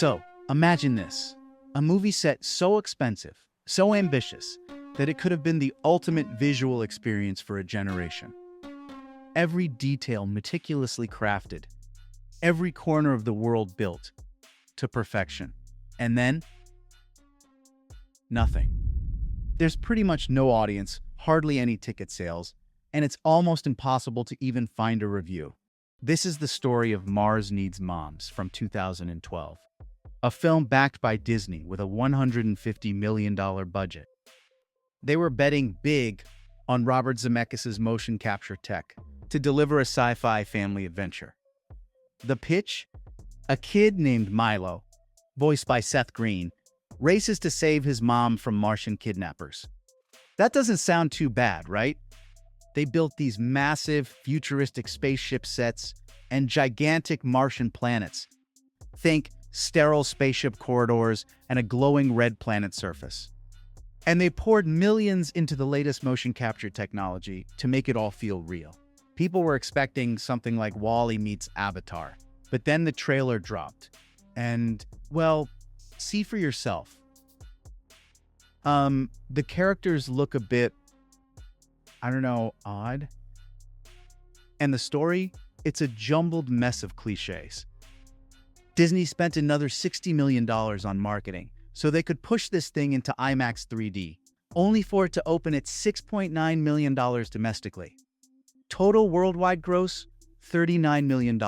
So, imagine this. A movie set so expensive, so ambitious, that it could have been the ultimate visual experience for a generation. Every detail meticulously crafted, every corner of the world built to perfection. And then, nothing. There's pretty much no audience, hardly any ticket sales, and it's almost impossible to even find a review. This is the story of Mars Needs Moms from 2012, a film backed by Disney with a $150 million budget. They were betting big on Robert Zemeckis' motion capture tech to deliver a sci-fi family adventure. The pitch? A kid named Milo, voiced by Seth Green, races to save his mom from Martian kidnappers. That doesn't sound too bad, right? They built these massive, futuristic spaceship sets and gigantic Martian planets. Think sterile spaceship corridors and a glowing red planet surface. And they poured millions into the latest motion capture technology to make it all feel real. People were expecting something like WALL-E meets Avatar, but then the trailer dropped. And, well, see for yourself. The characters look a bit, odd. And the story? It's a jumbled mess of cliches. Disney spent another $60 million on marketing so they could push this thing into IMAX 3D, only for it to open at $6.9 million domestically. Total worldwide gross, $39 million.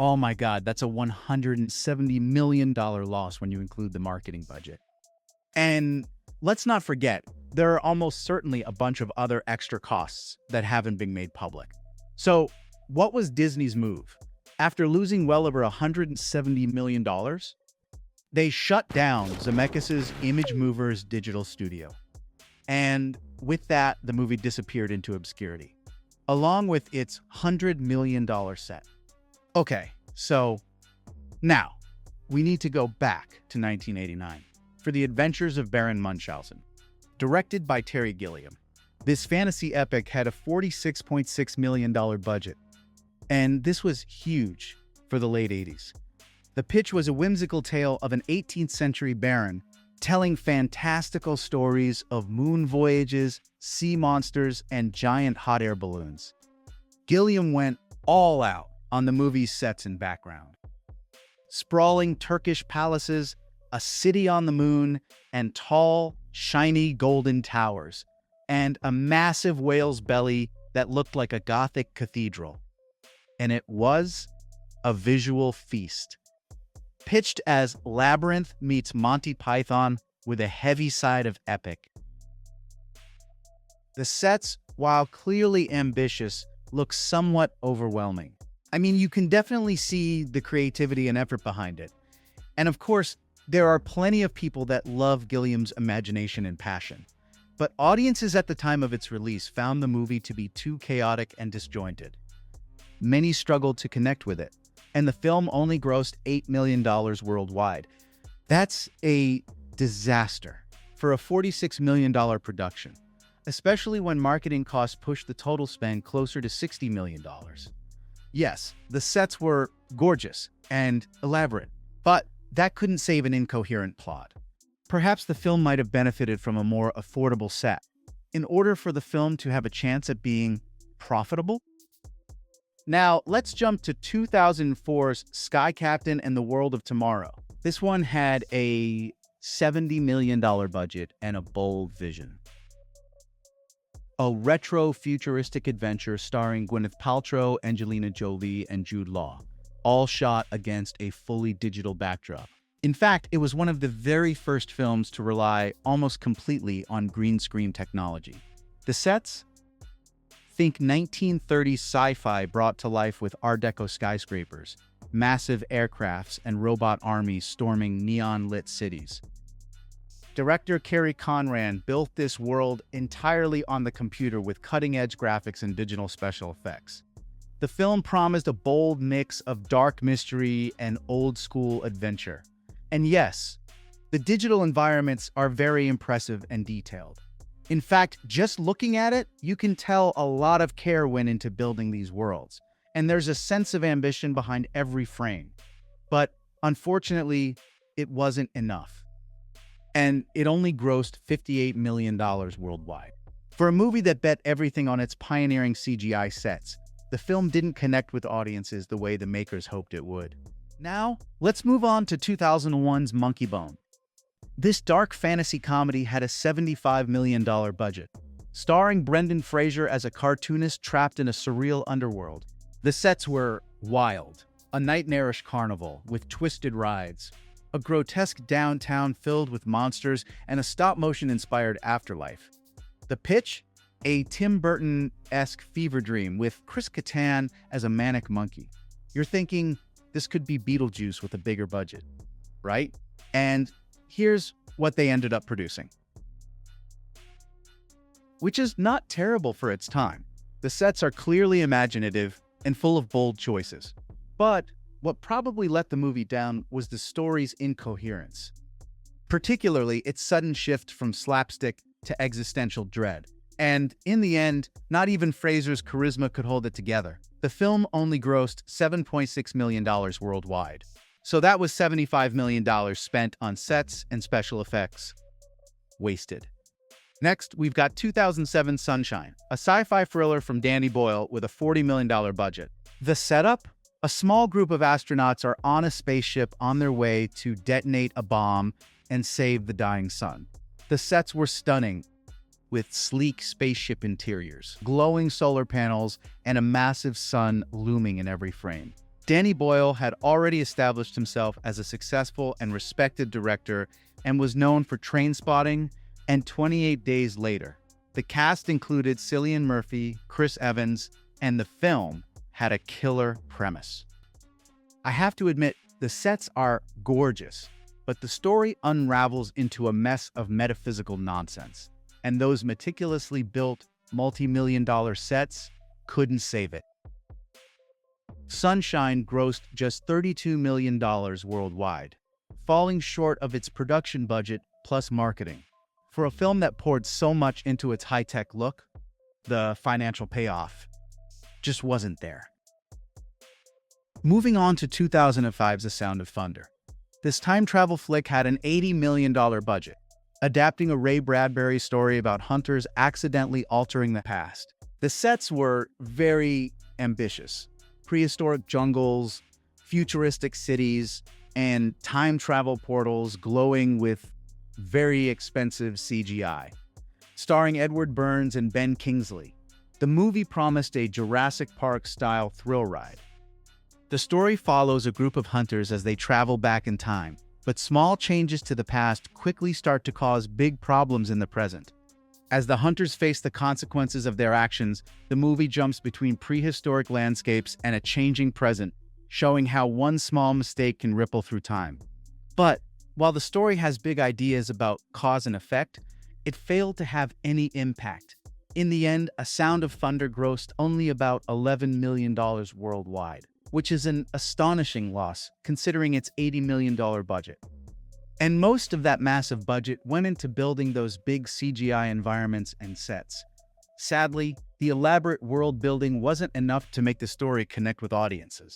Oh my God, that's a $170 million loss when you include the marketing budget. And let's not forget, there are almost certainly a bunch of other extra costs that haven't been made public. So, what was Disney's move? After losing well over $170 million, they shut down Zemeckis' ImageMovers Digital studio. And with that, the movie disappeared into obscurity, along with its $100 million set. Okay, so now we need to go back to 1989 for The Adventures of Baron Munchausen. Directed by Terry Gilliam, this fantasy epic had a $46.6 million budget, and this was huge for the late 80s. The pitch was a whimsical tale of an 18th century baron telling fantastical stories of moon voyages, sea monsters, and giant hot air balloons. Gilliam went all out on the movie's sets and background. Sprawling Turkish palaces, a city on the moon, and tall, shiny golden towers, and a massive whale's belly that looked like a Gothic cathedral. And it was a visual feast. Pitched as Labyrinth meets Monty Python with a heavy side of epic. The sets, while clearly ambitious, look somewhat overwhelming. I mean, you can definitely see the creativity and effort behind it. And of course, there are plenty of people that love Gilliam's imagination and passion. But audiences at the time of its release found the movie to be too chaotic and disjointed. Many struggled to connect with it, and the film only grossed $8 million worldwide. That's a disaster for a $46 million production, especially when marketing costs pushed the total spend closer to $60 million. Yes, the sets were gorgeous and elaborate, but that couldn't save an incoherent plot. Perhaps the film might have benefited from a more affordable set, in order for the film to have a chance at being profitable. Now, let's jump to 2004's Sky Captain and the World of Tomorrow. This one had a $70 million budget and a bold vision. A retro-futuristic adventure starring Gwyneth Paltrow, Angelina Jolie, and Jude Law, all shot against a fully digital backdrop. In fact, it was one of the very first films to rely almost completely on green screen technology. The sets? Think 1930s sci-fi brought to life with Art Deco skyscrapers, massive aircrafts, and robot armies storming neon-lit cities. Director Kerry Conran built this world entirely on the computer with cutting-edge graphics and digital special effects. The film promised a bold mix of dark mystery and old-school adventure. And yes, the digital environments are very impressive and detailed. In fact, just looking at it, you can tell a lot of care went into building these worlds, and there's a sense of ambition behind every frame. But Unfortunately, it wasn't enough, and it only grossed $58 million worldwide. For a movie that bet everything on its pioneering CGI sets, the film didn't connect with audiences the way the makers hoped it would. Now, let's move on to 2001's Monkeybone. This dark fantasy comedy had a $75 million budget, starring Brendan Fraser as a cartoonist trapped in a surreal underworld. The sets were wild, a nightmarish carnival with twisted rides, a grotesque downtown filled with monsters, and a stop-motion-inspired afterlife. The pitch? A Tim Burton-esque fever dream with Chris Kattan as a manic monkey. You're thinking, this could be Beetlejuice with a bigger budget, right? And here's what they ended up producing, which is not terrible for its time. The sets are clearly imaginative and full of bold choices. But what probably let the movie down was the story's incoherence, particularly its sudden shift from slapstick to existential dread. And in the end, not even Fraser's charisma could hold it together. The film only grossed $7.6 million worldwide. So that was $75 million spent on sets and special effects. Wasted. Next, we've got 2007 Sunshine, a sci-fi thriller from Danny Boyle with a $40 million budget. The setup? A small group of astronauts are on a spaceship on their way to detonate a bomb and save the dying sun. The sets were stunning, with sleek spaceship interiors, glowing solar panels, and a massive sun looming in every frame. Danny Boyle had already established himself as a successful and respected director and was known for Trainspotting and 28 Days Later. The cast included Cillian Murphy, Chris Evans, and the film had a killer premise. I have to admit, the sets are gorgeous, but the story unravels into a mess of metaphysical nonsense, and those meticulously built multi-million-dollar sets couldn't save it. Sunshine grossed just $32 million worldwide, falling short of its production budget plus marketing. For a film that poured so much into its high-tech look, the financial payoff just wasn't there. Moving on to 2005's The Sound of Thunder. This time travel flick had an $80 million budget, adapting a Ray Bradbury story about hunters accidentally altering the past. The sets were very ambitious. Prehistoric jungles, futuristic cities, and time travel portals glowing with very expensive CGI. Starring Edward Burns and Ben Kingsley, the movie promised a Jurassic Park-style thrill ride. The story follows a group of hunters as they travel back in time, but small changes to the past quickly start to cause big problems in the present. As the hunters face the consequences of their actions, the movie jumps between prehistoric landscapes and a changing present, showing how one small mistake can ripple through time. But while the story has big ideas about cause and effect, it failed to have any impact. In the end, A Sound of Thunder grossed only about $11 million worldwide, which is an astonishing loss considering its $80 million budget. And most of that massive budget went into building those big CGI environments and sets. Sadly, the elaborate world building wasn't enough to make the story connect with audiences.